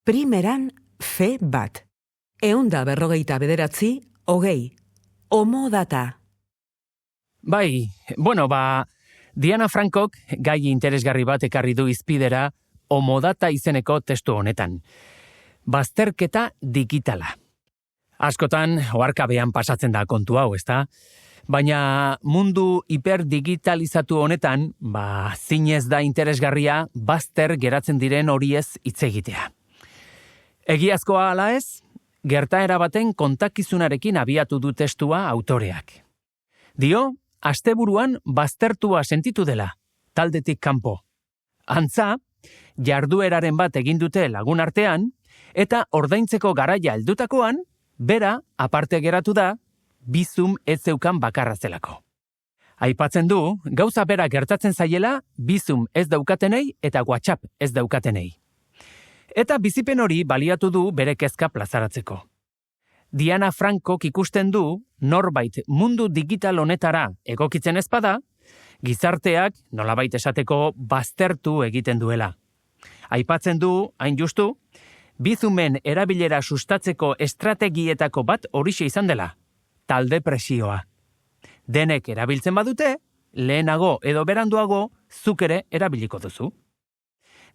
Primeran fe bat. 159, 20. Homo data. Bai, Diana Frankok gai interesgarri bat ekarri du izpidera Homo data izeneko testu honetan. Bazterketa digitala. Askotan, oharkabean pasatzen da kontu hau, ezta? Baina mundu hiperdigitalizatu honetan, zinez da interesgarria bazter geratzen diren horiez hitz egitea. Egiazkoa ala ez, gertaera baten kontakizunarekin abiatu du testua autoreak. Dio, asteburuan baztertua sentitu dela, taldetik kanpo. Antza, jardueraren bat egin dute lagun artean, eta ordaintzeko garaia heldutakoan, bera aparte geratu da, bizum ez zeukan bakarra zelako. Aipatzen du, gauza bera gertatzen zaiela, bizum ez daukatenei eta WhatsApp ez daukatenei. Eta bizipen hori baliatu du bere kezka plazaratzeko. Diana Frankok ikusten du, norbait mundu digital honetara egokitzen ezpada, gizarteak nolabait esateko baztertu egiten duela. Aipatzen du, hain justu, bizumen erabilera sustatzeko estrategietako bat horixe izan dela, talde presioa. Denek erabiltzen badute, lehenago edo beranduago zuk ere erabiliko duzu.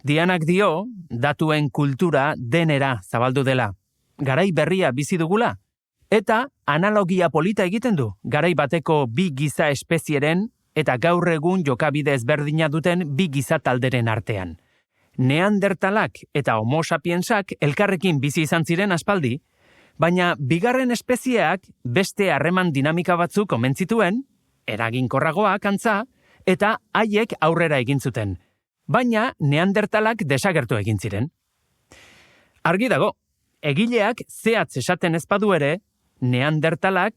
Dianak dio, datuen kultura denera zabaldu dela, garai berria bizi dugula, eta analogia polita egiten du, garai bateko bi giza espezieren eta gaur egun jokabide ezberdina duten bi giza talderen artean. Neandertalak eta Homo sapiensak elkarrekin bizi izan ziren aspaldi, baina bigarren espezieak beste harreman dinamika batzuk omen zituen, eraginkorragoak antza, eta haiek aurrera egin zuten. Baina neandertalak desagertu egin ziren. Argi dago, egileak zehatz esaten ez badu ere, neandertalak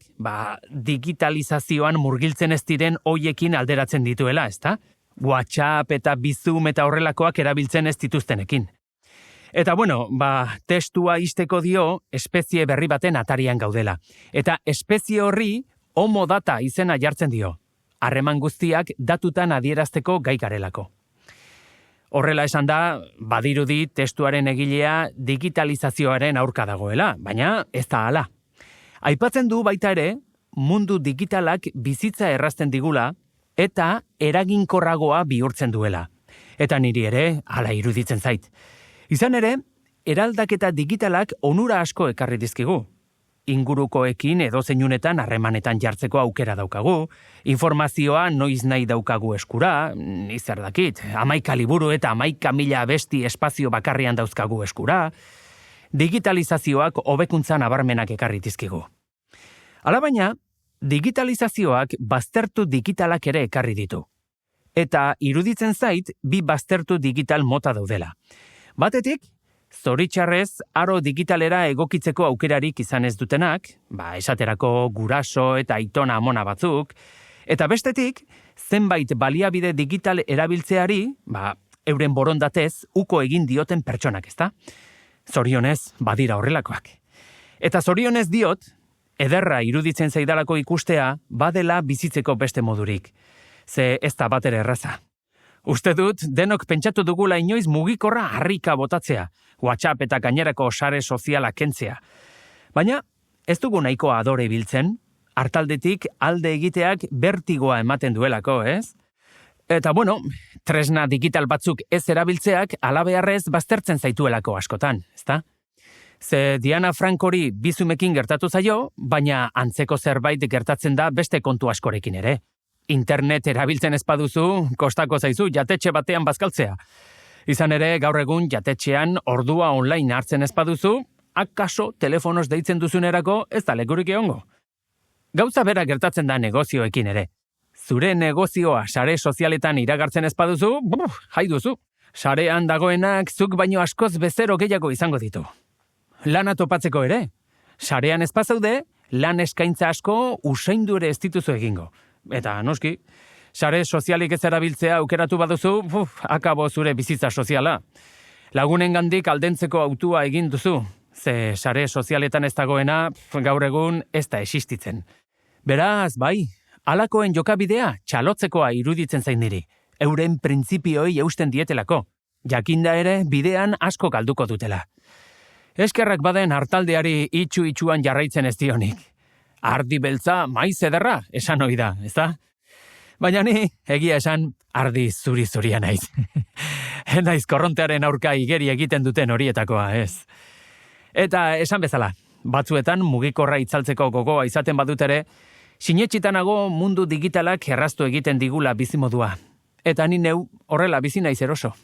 digitalizazioan murgiltzen ez diren hoiekin alderatzen dituela, ezta? WhatsApp eta bizum eta horrelakoak erabiltzen ez dituztenekin. Eta testua isteko dio espezie berri baten atarian gaudela. Eta espezie horri Homo data izena jartzen dio. Harreman guztiak datutan adierazteko gai garelako. Horrela esan da, badirudi testuaren egilea digitalizazioaren aurka dagoela, baina ez da hala. Aipatzen du baita ere, mundu digitalak bizitza errazten digula eta eraginkorragoa bihurtzen duela. Eta niri ere, hala iruditzen zait. Izan ere, eraldaketa digitalak onura asko ekarri dizkigu. Ingurukoekin edozeinunetan harremanetan jartzeko aukera daukagu, informazioa noiz nahi daukagu eskura, zer dakit, 11 liburu eta 11.000 abesti espazio bakarrian dauzkagu eskura, digitalizazioak hobekuntza nabarmenak ekarri dizkigu. Alabaina, digitalizazioak baztertu digitalak ere ekarri ditu. Eta iruditzen zait, bi baztertu digital mota daudela. Batetik, zoritxarrez, aro digitalera egokitzeko aukerarik izan ez dutenak, esaterako guraso eta aitona amona batzuk, eta bestetik, zenbait baliabide digital erabiltzeari, euren borondatez, uko egin dioten pertsonak, ezta? Zorionez, badira horrelakoak. Eta zorionez diot, ederra iruditzen zaidalako ikustea, badela bizitzeko beste modurik. Ze ez da batere erraza. Uste dut, denok pentsatu dugula inoiz mugikorra harrika botatzea, WhatsApp eta gainerako sare soziala kentzea. Baina, ez dugu nahikoa adore biltzen, hartaldetik alde egiteak bertigoa ematen duelako, ez? Eta tresna digital batzuk ez erabiltzeak alabeharrez baztertzen zaituelako askotan, ezta? Ze Diana Frankori bizumekin gertatu zaio, baina antzeko zerbait gertatzen da beste kontu askorekin ere. Internet erabiltzen ez baduzu, kostako zaizu jatetxe batean bazkaltzea. Izan ere, gaur egun jatetxean ordua online hartzen ez baduzu, akaso telefonoz deitzen duzunerako ez da lekurik egongo. Gauza bera gertatzen da negozioekin ere. Zure negozioa sare sozialetan iragartzen ez baduzu, jai duzu. Sarean dagoenak zuk baino askoz bezero gehiago izango ditu. Lana topatzeko ere. Sarean ez bazaude, lan eskaintza asko usaindu ere ez dituzu egingo. Eta noski, sare sozialik ez erabiltzea aukeratu baduzu, akabo zure bizitza soziala. Lagunengandik aldentzeko autua egin duzu, ze sare sozialetan ez dagoena gaur egun ez da existitzen. Beraz, halakoen jokabidea txalotzekoa iruditzen zain niri, euren printzipioi eusten dietelako. jakinda ere bidean asko galduko dutela. Eskerrak baden hartaldeari itxuan jarraitzen ez dionik. Ardi beltza maiz ederra, esan ohi da, ezta? Baina ni, egia esan, ardi zuri-zuria naiz. Naiz korrontearen aurka igeri egiten duten horietakoa, ez. Eta esan bezala, batzuetan mugikorra itzaltzeko gogoa izaten badut ere, sinetxitanago mundu digitalak erraztu egiten digula bizimodua. Eta ni neu horrela bizi naiz eroso.